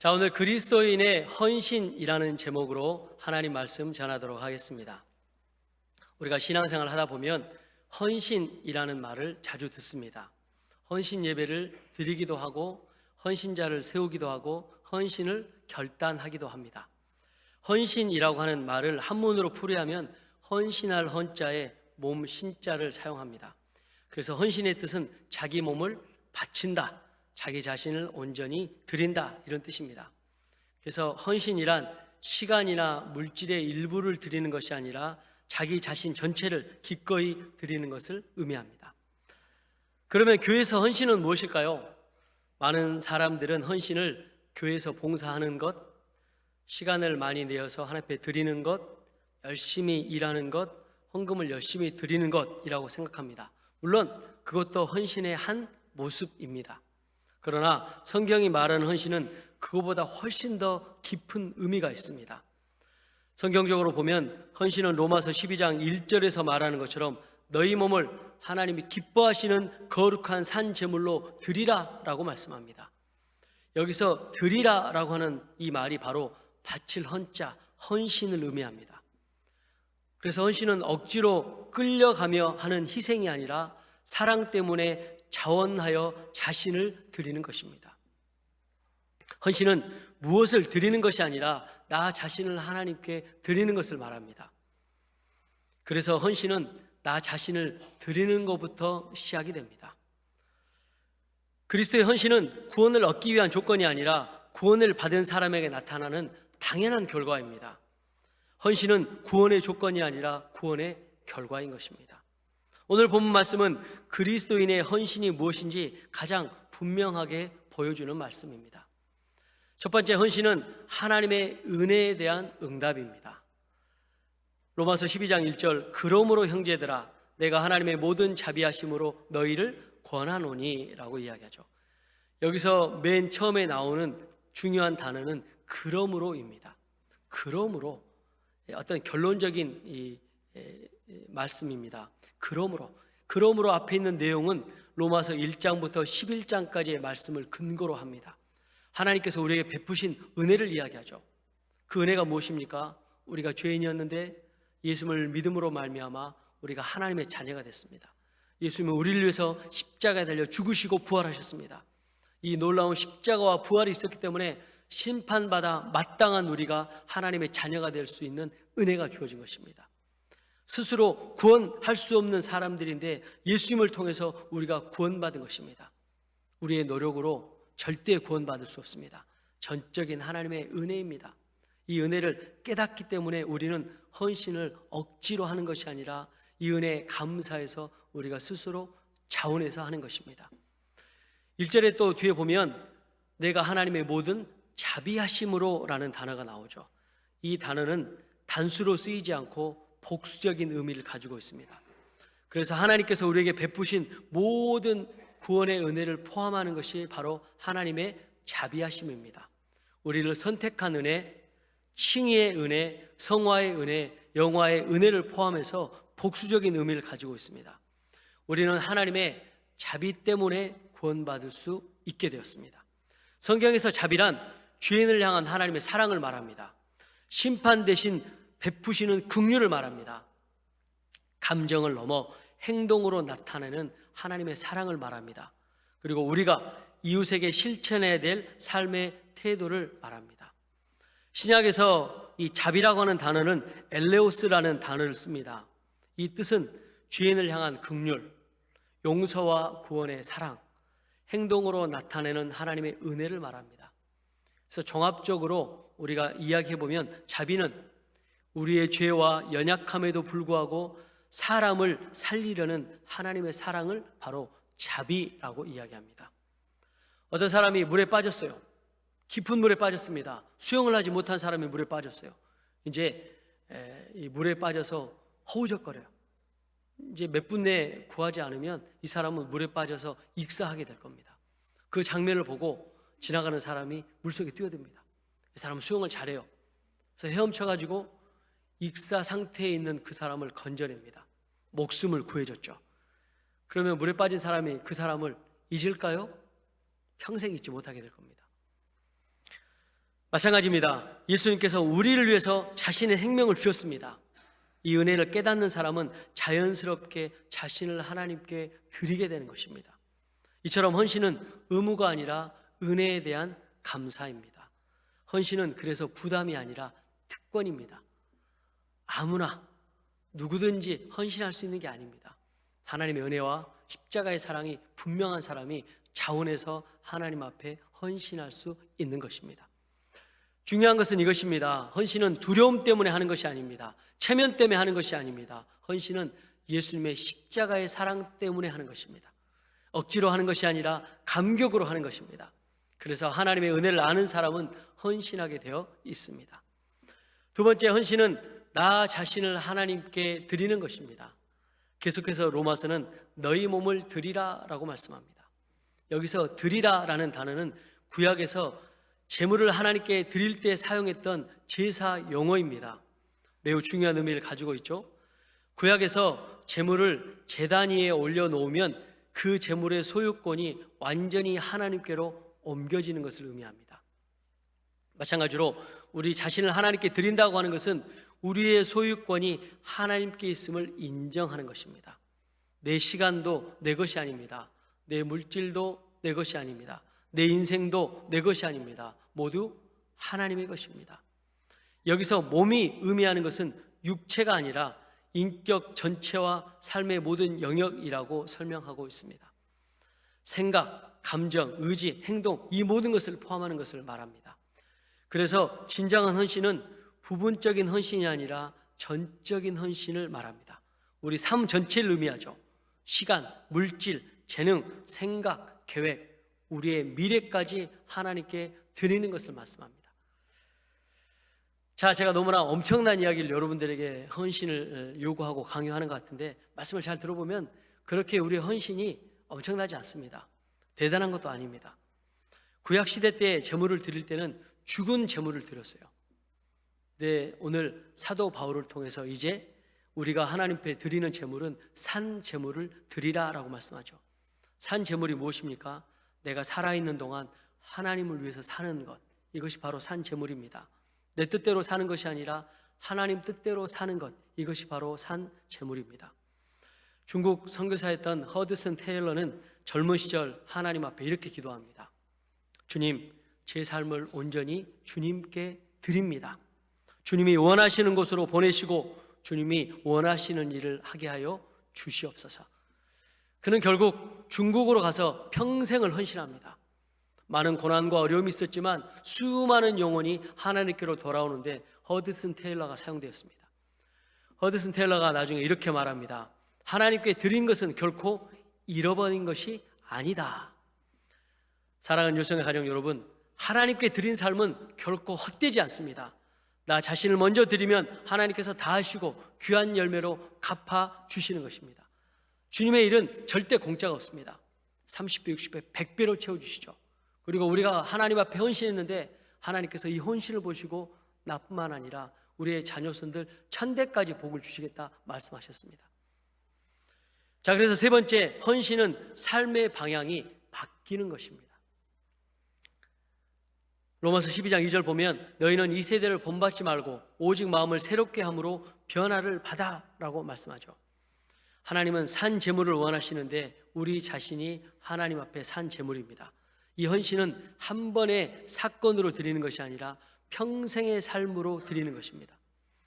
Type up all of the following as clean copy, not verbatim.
자, 오늘 그리스도인의 헌신이라는 제목으로 하나님 말씀 전하도록 하겠습니다. 우리가 신앙생활 하다 보면 헌신이라는 말을 자주 듣습니다. 헌신 예배를 드리기도 하고 헌신자를 세우기도 하고 헌신을 결단하기도 합니다. 헌신이라고 하는 말을 한문으로 풀이하면 헌신할 헌자에 몸 신자를 사용합니다. 그래서 헌신의 뜻은 자기 몸을 바친다, 자기 자신을 온전히 드린다, 이런 뜻입니다. 그래서 헌신이란 시간이나 물질의 일부를 드리는 것이 아니라 자기 자신 전체를 기꺼이 드리는 것을 의미합니다. 그러면 교회에서 헌신은 무엇일까요? 많은 사람들은 헌신을 교회에서 봉사하는 것, 시간을 많이 내어서 하나님 앞에 드리는 것, 열심히 일하는 것, 헌금을 열심히 드리는 것이라고 생각합니다. 물론 그것도 헌신의 한 모습입니다. 그러나 성경이 말하는 헌신은 그거보다 훨씬 더 깊은 의미가 있습니다. 성경적으로 보면 헌신은 로마서 12장 1절에서 말하는 것처럼 너희 몸을 하나님이 기뻐하시는 거룩한 산 제물로 드리라 라고 말씀합니다. 여기서 드리라 라고 하는 이 말이 바로 바칠 헌자, 헌신을 의미합니다. 그래서 헌신은 억지로 끌려가며 하는 희생이 아니라 사랑 때문에 자원하여 자신을 드리는 것입니다. 헌신은 무엇을 드리는 것이 아니라 나 자신을 하나님께 드리는 것을 말합니다. 그래서 헌신은 나 자신을 드리는 것부터 시작이 됩니다. 그리스도의 헌신은 구원을 얻기 위한 조건이 아니라 구원을 받은 사람에게 나타나는 당연한 결과입니다. 헌신은 구원의 조건이 아니라 구원의 결과인 것입니다. 오늘 본문 말씀은 그리스도인의 헌신이 무엇인지 가장 분명하게 보여주는 말씀입니다. 첫 번째, 헌신은 하나님의 은혜에 대한 응답입니다. 로마서 12장 1절, 그러므로 형제들아 내가 하나님의 모든 자비하심으로 너희를 권하노니 라고 이야기하죠. 여기서 맨 처음에 나오는 중요한 단어는 그러므로입니다. 그러므로, 어떤 결론적인 말씀입니다. 그러므로 앞에 있는 내용은 로마서 1장부터 11장까지의 말씀을 근거로 합니다. 하나님께서 우리에게 베푸신 은혜를 이야기하죠. 그 은혜가 무엇입니까? 우리가 죄인이었는데 예수님을 믿음으로 말미암아 우리가 하나님의 자녀가 됐습니다. 예수님은 우리를 위해서 십자가에 달려 죽으시고 부활하셨습니다. 이 놀라운 십자가와 부활이 있었기 때문에 심판받아 마땅한 우리가 하나님의 자녀가 될 수 있는 은혜가 주어진 것입니다. 스스로 구원할 수 없는 사람들인데 예수님을 통해서 우리가 구원받은 것입니다. 우리의 노력으로 절대 구원받을 수 없습니다. 전적인 하나님의 은혜입니다. 이 은혜를 깨닫기 때문에 우리는 헌신을 억지로 하는 것이 아니라 이 은혜에 감사해서 우리가 스스로 자원해서 하는 것입니다. 1절에 또 뒤에 보면 내가 하나님의 모든 자비하심으로 라는 단어가 나오죠. 이 단어는 단수로 쓰이지 않고 복수적인 의미를 가지고 있습니다. 그래서 하나님께서 우리에게 베푸신 모든 구원의 은혜를 포함하는 것이 바로 하나님의 자비하심입니다. 우리를 선택한 은혜, 칭의의 은혜, 성화의 은혜, 영화의 은혜를 포함해서 복수적인 의미를 가지고 있습니다. 우리는 하나님의 자비 때문에 구원받을 수 있게 되었습니다. 성경에서 자비란 죄인을 향한 하나님의 사랑을 말합니다. 심판 대신 베푸시는 긍휼을 말합니다. 감정을 넘어 행동으로 나타내는 하나님의 사랑을 말합니다. 그리고 우리가 이웃에게 실천해야 될 삶의 태도를 말합니다. 신약에서 이 자비라고 하는 단어는 엘레오스라는 단어를 씁니다. 이 뜻은 죄인을 향한 긍휼, 용서와 구원의 사랑, 행동으로 나타내는 하나님의 은혜를 말합니다. 그래서 종합적으로 우리가 이야기해보면 자비는 우리의 죄와 연약함에도 불구하고 사람을 살리려는 하나님의 사랑을 바로 자비라고 이야기합니다. 어떤 사람이 물에 빠졌어요. 깊은 물에 빠졌습니다. 수영을 하지 못한 사람이 물에 빠졌어요. 이제 이 물에 빠져서 허우적거려요. 이제 몇 분 내에 구하지 않으면 이 사람은 물에 빠져서 익사하게 될 겁니다. 그 장면을 보고 지나가는 사람이 물속에 뛰어듭니다. 이 사람은 수영을 잘해요. 그래서 헤엄쳐가지고 익사 상태에 있는 그 사람을 건져냅니다. 목숨을 구해줬죠. 그러면 물에 빠진 사람이 그 사람을 잊을까요? 평생 잊지 못하게 될 겁니다. 마찬가지입니다. 예수님께서 우리를 위해서 자신의 생명을 주셨습니다. 이 은혜를 깨닫는 사람은 자연스럽게 자신을 하나님께 드리게 되는 것입니다. 이처럼 헌신은 의무가 아니라 은혜에 대한 감사입니다. 헌신은 그래서 부담이 아니라 특권입니다. 아무나 누구든지 헌신할 수 있는 게 아닙니다. 하나님의 은혜와 십자가의 사랑이 분명한 사람이 자원해서 하나님 앞에 헌신할 수 있는 것입니다. 중요한 것은 이것입니다. 헌신은 두려움 때문에 하는 것이 아닙니다. 체면 때문에 하는 것이 아닙니다. 헌신은 예수님의 십자가의 사랑 때문에 하는 것입니다. 억지로 하는 것이 아니라 감격으로 하는 것입니다. 그래서 하나님의 은혜를 아는 사람은 헌신하게 되어 있습니다. 두 번째, 헌신은 나 자신을 하나님께 드리는 것입니다. 계속해서 로마서는 너희 몸을 드리라 라고 말씀합니다. 여기서 드리라 라는 단어는 구약에서 제물을 하나님께 드릴 때 사용했던 제사 용어입니다. 매우 중요한 의미를 가지고 있죠. 구약에서 제물을 제단 위에 올려놓으면 그 제물의 소유권이 완전히 하나님께로 옮겨지는 것을 의미합니다. 마찬가지로 우리 자신을 하나님께 드린다고 하는 것은 우리의 소유권이 하나님께 있음을 인정하는 것입니다. 내 시간도 내 것이 아닙니다. 내 물질도 내 것이 아닙니다. 내 인생도 내 것이 아닙니다. 모두 하나님의 것입니다. 여기서 몸이 의미하는 것은 육체가 아니라 인격 전체와 삶의 모든 영역이라고 설명하고 있습니다. 생각, 감정, 의지, 행동, 이 모든 것을 포함하는 것을 말합니다. 그래서 진정한 헌신은 부분적인 헌신이 아니라 전적인 헌신을 말합니다. 우리 삶 전체를 의미하죠. 시간, 물질, 재능, 생각, 계획, 우리의 미래까지 하나님께 드리는 것을 말씀합니다. 자, 제가 너무나 엄청난 이야기를 여러분들에게 헌신을 요구하고 강요하는 것 같은데 말씀을 잘 들어보면 그렇게 우리의 헌신이 엄청나지 않습니다. 대단한 것도 아닙니다. 구약시대 때 제물을 드릴 때는 죽은 제물을 드렸어요. 근데 오늘 사도 바울을 통해서 이제 우리가 하나님 앞에 드리는 제물은 산 제물을 드리라 라고 말씀하죠. 산 제물이 무엇입니까? 내가 살아있는 동안 하나님을 위해서 사는 것, 이것이 바로 산 제물입니다. 내 뜻대로 사는 것이 아니라 하나님 뜻대로 사는 것, 이것이 바로 산 제물입니다. 중국 선교사였던 허드슨 테일러는 젊은 시절 하나님 앞에 이렇게 기도합니다. 주님, 제 삶을 온전히 주님께 드립니다. 주님이 원하시는 곳으로 보내시고 주님이 원하시는 일을 하게 하여 주시옵소서. 그는 결국 중국으로 가서 평생을 헌신합니다. 많은 고난과 어려움이 있었지만 수많은 영혼이 하나님께로 돌아오는데 허드슨 테일러가 사용되었습니다. 허드슨 테일러가 나중에 이렇게 말합니다. 하나님께 드린 것은 결코 잃어버린 것이 아니다. 사랑하는 유성의 가정 여러분, 하나님께 드린 삶은 결코 헛되지 않습니다. 나 자신을 먼저 드리면 하나님께서 다 하시고 귀한 열매로 갚아 주시는 것입니다. 주님의 일은 절대 공짜가 없습니다. 30배, 60배, 100배로 채워주시죠. 그리고 우리가 하나님 앞에 헌신했는데 하나님께서 이 헌신을 보시고 나뿐만 아니라 우리의 자녀손들 1000대까지 복을 주시겠다 말씀하셨습니다. 자, 그래서 세 번째, 헌신은 삶의 방향이 바뀌는 것입니다. 로마서 12장 2절 보면 너희는 이 세대를 본받지 말고 오직 마음을 새롭게 함으로 변화를 받아라고 말씀하죠. 하나님은 산 제물을 원하시는데 우리 자신이 하나님 앞에 산 제물입니다. 이 헌신은 한 번의 사건으로 드리는 것이 아니라 평생의 삶으로 드리는 것입니다.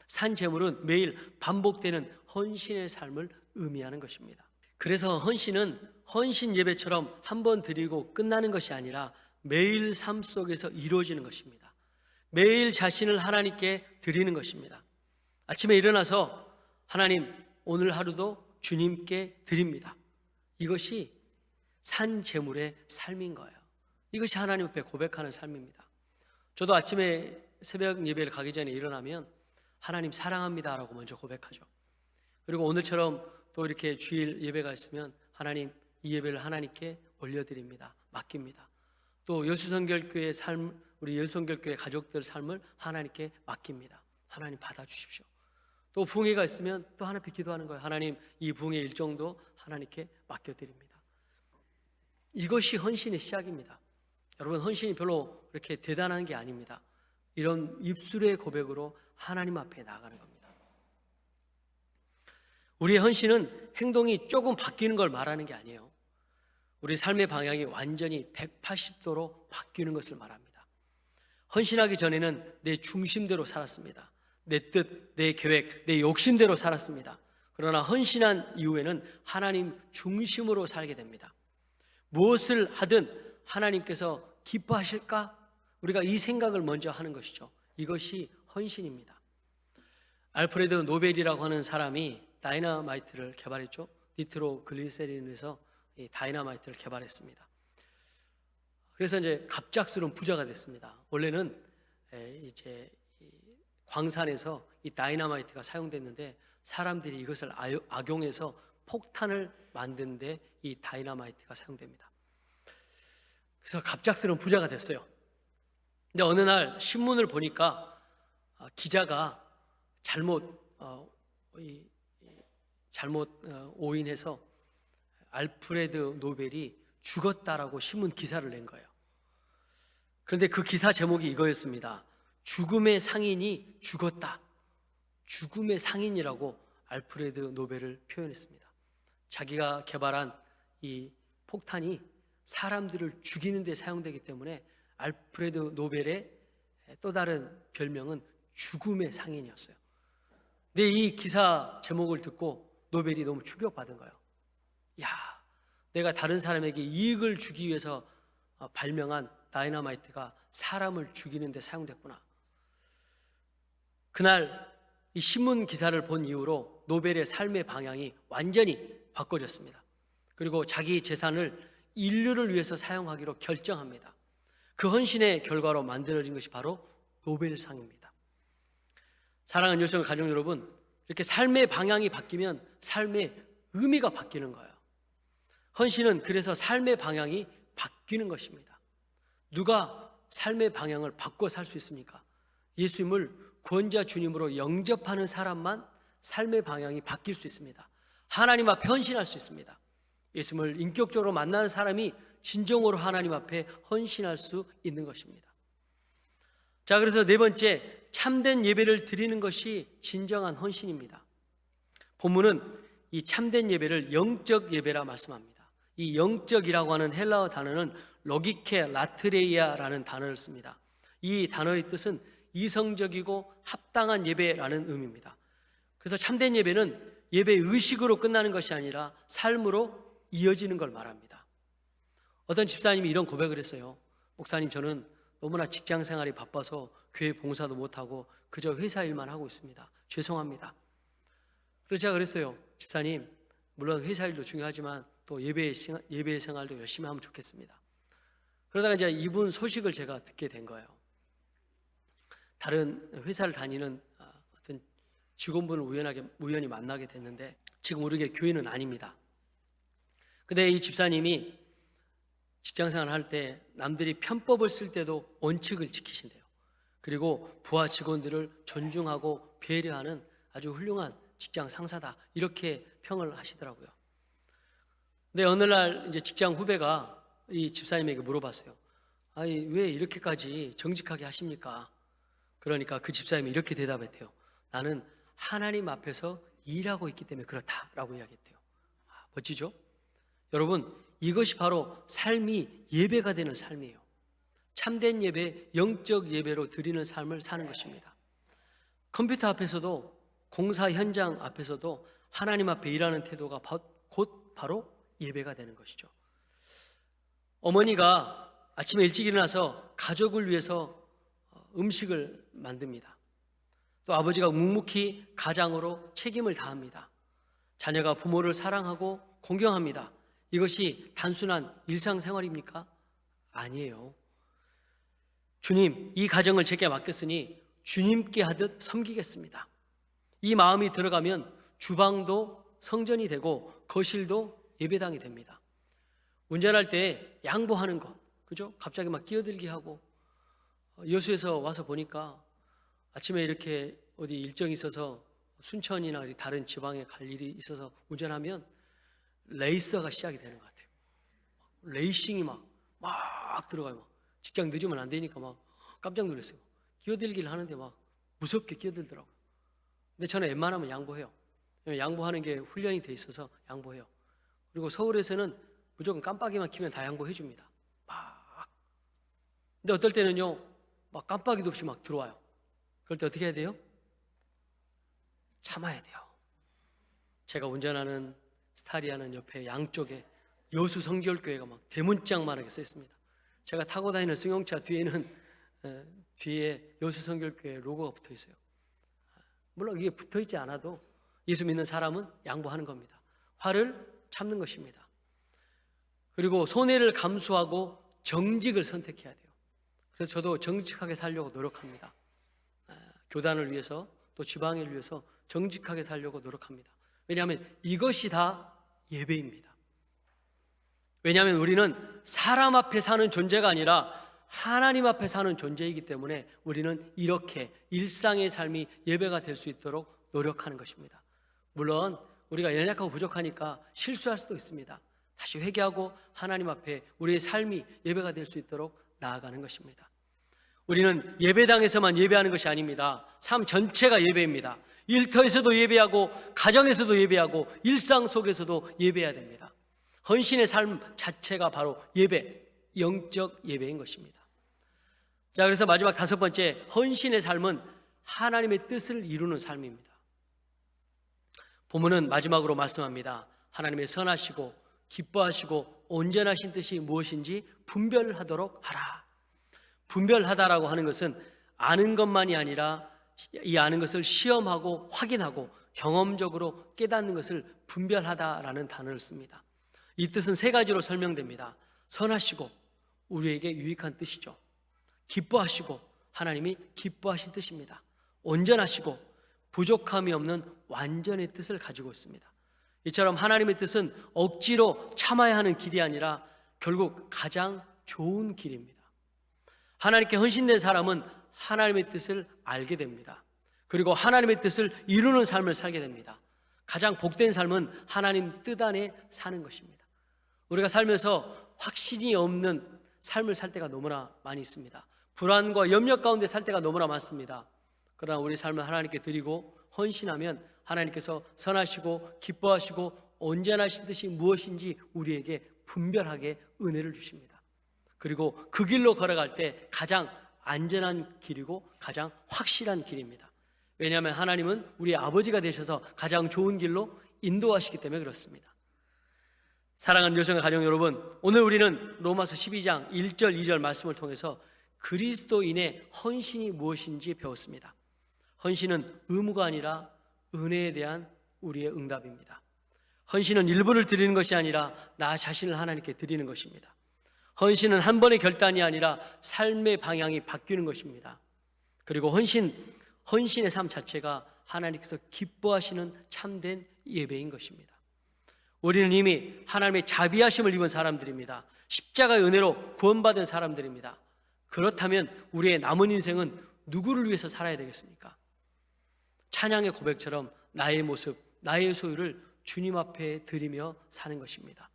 산 제물은 매일 반복되는 헌신의 삶을 의미하는 것입니다. 그래서 헌신은 헌신 예배처럼 한 번 드리고 끝나는 것이 아니라 매일 삶 속에서 이루어지는 것입니다. 매일 자신을 하나님께 드리는 것입니다. 아침에 일어나서 하나님, 오늘 하루도 주님께 드립니다. 이것이 산 제물의 삶인 거예요. 이것이 하나님 앞에 고백하는 삶입니다. 저도 아침에 새벽 예배를 가기 전에 일어나면 하나님 사랑합니다 라고 먼저 고백하죠. 그리고 오늘처럼 또 이렇게 주일 예배가 있으면 하나님, 이 예배를 하나님께 올려드립니다. 맡깁니다. 또 여수선결교회 삶, 우리 여수선결교회 가족들 삶을 하나님께 맡깁니다. 하나님 받아주십시오. 또 부흥회가 있으면 또 하나님께 기도하는 거예요. 하나님, 이 부흥회 일정도 하나님께 맡겨드립니다. 이것이 헌신의 시작입니다. 여러분, 헌신이 별로 이렇게 대단한 게 아닙니다. 이런 입술의 고백으로 하나님 앞에 나아가는 겁니다. 우리의 헌신은 행동이 조금 바뀌는 걸 말하는 게 아니에요. 우리 삶의 방향이 완전히 180도로 바뀌는 것을 말합니다. 헌신하기 전에는 내 중심대로 살았습니다. 내 뜻, 내 계획, 내 욕심대로 살았습니다. 그러나 헌신한 이후에는 하나님 중심으로 살게 됩니다. 무엇을 하든 하나님께서 기뻐하실까? 우리가 이 생각을 먼저 하는 것이죠. 이것이 헌신입니다. 알프레드 노벨이라고 하는 사람이 다이너마이트를 개발했죠. 니트로 글리세린에서 이 다이너마이트를 개발했습니다. 그래서 이제 갑작스러운 부자가 됐습니다. 원래는 이제 광산에서 이 다이너마이트가 사용됐는데 사람들이 이것을 악용해서 폭탄을 만드는데 이 다이너마이트가 사용됩니다. 그래서 갑작스러운 부자가 됐어요. 근데 어느 날 신문을 보니까 기자가 잘못 오인해서 알프레드 노벨이 죽었다라고 신문 기사를 낸 거예요. 그런데 그 기사 제목이 이거였습니다. 죽음의 상인이 죽었다. 죽음의 상인이라고 알프레드 노벨을 표현했습니다. 자기가 개발한 이 폭탄이 사람들을 죽이는 데 사용되기 때문에 알프레드 노벨의 또 다른 별명은 죽음의 상인이었어요. 근데 이 기사 제목을 듣고 노벨이 너무 충격받은 거예요. 야, 내가 다른 사람에게 이익을 주기 위해서 발명한 다이너마이트가 사람을 죽이는 데 사용됐구나. 그날 이 신문 기사를 본 이후로 노벨의 삶의 방향이 완전히 바꿔졌습니다. 그리고 자기 재산을 인류를 위해서 사용하기로 결정합니다. 그 헌신의 결과로 만들어진 것이 바로 노벨상입니다. 사랑하는 요청 가족 여러분, 이렇게 삶의 방향이 바뀌면 삶의 의미가 바뀌는 거예요. 헌신은 그래서 삶의 방향이 바뀌는 것입니다. 누가 삶의 방향을 바꿔 살 수 있습니까? 예수님을 구원자 주님으로 영접하는 사람만 삶의 방향이 바뀔 수 있습니다. 하나님 앞에 헌신할 수 있습니다. 예수님을 인격적으로 만나는 사람이 진정으로 하나님 앞에 헌신할 수 있는 것입니다. 자, 그래서 네 번째, 참된 예배를 드리는 것이 진정한 헌신입니다. 본문은 이 참된 예배를 영적 예배라 말씀합니다. 이 영적이라고 하는 헬라어 단어는 로기케 라트레이아라는 단어를 씁니다. 이 단어의 뜻은 이성적이고 합당한 예배라는 의미입니다. 그래서 참된 예배는 예배 의식으로 끝나는 것이 아니라 삶으로 이어지는 걸 말합니다. 어떤 집사님이 이런 고백을 했어요. 목사님, 저는 너무나 직장 생활이 바빠서 교회 봉사도 못하고 그저 회사 일만 하고 있습니다. 죄송합니다. 그래서 제가 그랬어요. 집사님, 물론 회사 일도 중요하지만 또 예배 생활도 열심히 하면 좋겠습니다. 그러다가 이제 이분 소식을 제가 듣게 된 거예요. 다른 회사를 다니는 어떤 직원분을 우연히 만나게 됐는데 지금 우리 교회는 아닙니다. 근데 이 집사님이 직장생활 할 때 남들이 편법을 쓸 때도 원칙을 지키신대요. 그리고 부하 직원들을 존중하고 배려하는 아주 훌륭한 직장 상사다, 이렇게 평을 하시더라고요. 근데 어느 날 이제 직장 후배가 이 집사님에게 물어봤어요. 아니, 왜 이렇게까지 정직하게 하십니까? 그러니까 그 집사님이 이렇게 대답했대요. 나는 하나님 앞에서 일하고 있기 때문에 그렇다라고 이야기했대요. 멋지죠? 여러분, 이것이 바로 삶이 예배가 되는 삶이에요. 참된 예배, 영적 예배로 드리는 삶을 사는 것입니다. 컴퓨터 앞에서도, 공사 현장 앞에서도 하나님 앞에 일하는 태도가 곧 바로 예배가 되는 것이죠. 어머니가 아침에 일찍 일어나서 가족을 위해서 음식을 만듭니다. 또 아버지가 묵묵히 가장으로 책임을 다합니다. 자녀가 부모를 사랑하고 공경합니다. 이것이 단순한 일상생활입니까? 아니에요. 주님, 이 가정을 제게 맡겼으니 주님께 하듯 섬기겠습니다. 이 마음이 들어가면 주방도 성전이 되고 거실도 예배당이 됩니다. 운전할 때 양보하는 것, 그죠? 갑자기 막 끼어들게 하고, 여수에서 와서 보니까 아침에 이렇게 어디 일정이 있어서 순천이나 다른 지방에 갈 일이 있어서 운전하면 레이서가 시작이 되는 것 같아요. 레이싱이 막 들어가요. 막 직장 늦으면 안 되니까 막 깜짝 놀랐어요. 끼어들기를 하는데 막 무섭게 끼어들더라고요. 근데 저는 웬만하면 양보해요. 양보하는 게 훈련이 돼 있어서 양보해요. 그리고 서울에서는 무조건 깜빡이만 켜면 다 양보해 줍니다. 막. 근데 어떨 때는요, 막 깜빡이도 없이 막 들어와요. 그럴 때 어떻게 해야 돼요? 참아야 돼요. 제가 운전하는 스타리아는 옆에 양쪽에 여수 성결교회가 막 대문짝만하게 써 있습니다. 제가 타고 다니는 승용차 뒤에는 뒤에 여수 성결교회 로고가 붙어 있어요. 물론 이게 붙어 있지 않아도 예수 믿는 사람은 양보하는 겁니다. 화를 참는 것입니다. 그리고 손해를 감수하고 정직을 선택해야 돼요. 그래서 저도 정직하게 살려고 노력합니다. 교단을 위해서 또 지방을 위해서 정직하게 살려고 노력합니다. 왜냐하면 이것이 다 예배입니다. 왜냐하면 우리는 사람 앞에 사는 존재가 아니라 하나님 앞에 사는 존재이기 때문에 우리는 이렇게 일상의 삶이 예배가 될 수 있도록 노력하는 것입니다. 물론 우리가 연약하고 부족하니까 실수할 수도 있습니다. 다시 회개하고 하나님 앞에 우리의 삶이 예배가 될 수 있도록 나아가는 것입니다. 우리는 예배당에서만 예배하는 것이 아닙니다. 삶 전체가 예배입니다. 일터에서도 예배하고 가정에서도 예배하고 일상 속에서도 예배해야 됩니다. 헌신의 삶 자체가 바로 예배, 영적 예배인 것입니다. 자, 그래서 마지막 다섯 번째, 헌신의 삶은 하나님의 뜻을 이루는 삶입니다. 본문은 마지막으로 말씀합니다. 하나님의 선하시고 기뻐하시고 온전하신 뜻이 무엇인지 분별하도록 하라. 분별하다라고 하는 것은 아는 것만이 아니라 이 아는 것을 시험하고 확인하고 경험적으로 깨닫는 것을 분별하다라는 단어를 씁니다. 이 뜻은 세 가지로 설명됩니다. 선하시고 우리에게 유익한 뜻이죠. 기뻐하시고 하나님이 기뻐하신 뜻입니다. 온전하시고 부족함이 없는 완전의 뜻을 가지고 있습니다. 이처럼 하나님의 뜻은 억지로 참아야 하는 길이 아니라 결국 가장 좋은 길입니다. 하나님께 헌신된 사람은 하나님의 뜻을 알게 됩니다. 그리고 하나님의 뜻을 이루는 삶을 살게 됩니다. 가장 복된 삶은 하나님 뜻 안에 사는 것입니다. 우리가 살면서 확신이 없는 삶을 살 때가 너무나 많이 있습니다. 불안과 염려 가운데 살 때가 너무나 많습니다. 그러나 우리 삶을 하나님께 드리고 헌신하면 하나님께서 선하시고 기뻐하시고 온전하신 뜻이 무엇인지 우리에게 분별하게 은혜를 주십니다. 그리고 그 길로 걸어갈 때 가장 안전한 길이고 가장 확실한 길입니다. 왜냐하면 하나님은 우리의 아버지가 되셔서 가장 좋은 길로 인도하시기 때문에 그렇습니다. 사랑하는 요성의 가정 여러분, 오늘 우리는 로마서 12장 1절 2절 말씀을 통해서 그리스도인의 헌신이 무엇인지 배웠습니다. 헌신은 의무가 아니라 은혜에 대한 우리의 응답입니다. 헌신은 일부를 드리는 것이 아니라 나 자신을 하나님께 드리는 것입니다. 헌신은 한 번의 결단이 아니라 삶의 방향이 바뀌는 것입니다. 그리고 헌신의 삶 자체가 하나님께서 기뻐하시는 참된 예배인 것입니다. 우리는 이미 하나님의 자비하심을 입은 사람들입니다. 십자가의 은혜로 구원받은 사람들입니다. 그렇다면 우리의 남은 인생은 누구를 위해서 살아야 되겠습니까? 찬양의 고백처럼 나의 모습, 나의 소유를 주님 앞에 드리며 사는 것입니다.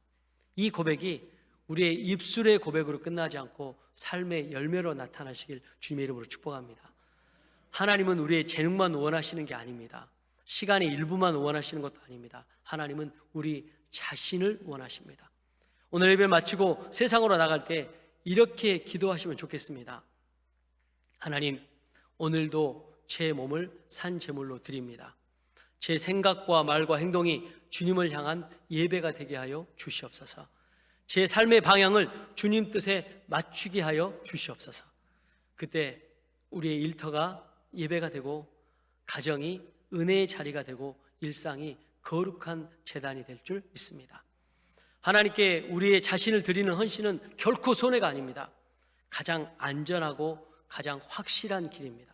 이 고백이 우리의 입술의 고백으로 끝나지 않고 삶의 열매로 나타나시길 주님의 이름으로 축복합니다. 하나님은 우리의 재능만 원하시는 게 아닙니다. 시간의 일부만 원하시는 것도 아닙니다. 하나님은 우리 자신을 원하십니다. 오늘 예배 마치고 세상으로 나갈 때 이렇게 기도하시면 좋겠습니다. 하나님, 오늘도 제 몸을 산 제물로 드립니다. 제 생각과 말과 행동이 주님을 향한 예배가 되게 하여 주시옵소서. 제 삶의 방향을 주님 뜻에 맞추게 하여 주시옵소서. 그때 우리의 일터가 예배가 되고 가정이 은혜의 자리가 되고 일상이 거룩한 제단이 될 줄 믿습니다. 하나님께 우리의 자신을 드리는 헌신은 결코 손해가 아닙니다. 가장 안전하고 가장 확실한 길입니다.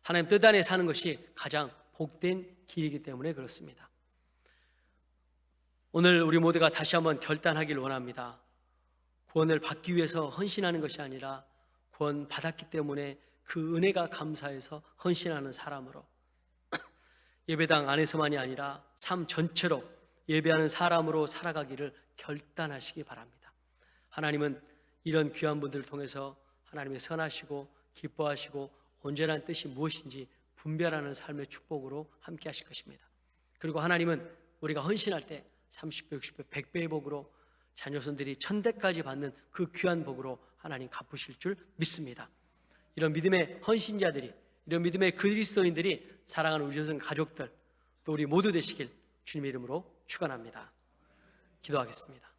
하나님 뜻 안에 사는 것이 가장 복된 길이기 때문에 그렇습니다. 오늘 우리 모두가 다시 한번 결단하길 원합니다. 구원을 받기 위해서 헌신하는 것이 아니라 구원 받았기 때문에 그 은혜가 감사해서 헌신하는 사람으로 예배당 안에서만이 아니라 삶 전체로 예배하는 사람으로 살아가기를 결단하시기 바랍니다. 하나님은 이런 귀한 분들을 통해서 하나님의 선하시고 기뻐하시고 언제라는 뜻이 무엇인지 분별하는 삶의 축복으로 함께 하실 것입니다. 그리고 하나님은 우리가 헌신할 때 30배, 60배, 100배의 복으로 자녀손들이 1000대까지 받는 그 귀한 복으로 하나님 갚으실 줄 믿습니다. 이런 믿음의 헌신자들이, 이런 믿음의 그리스도인들이 사랑하는 우리 조선 가족들, 또 우리 모두 되시길 주님의 이름으로 축원합니다. 기도하겠습니다.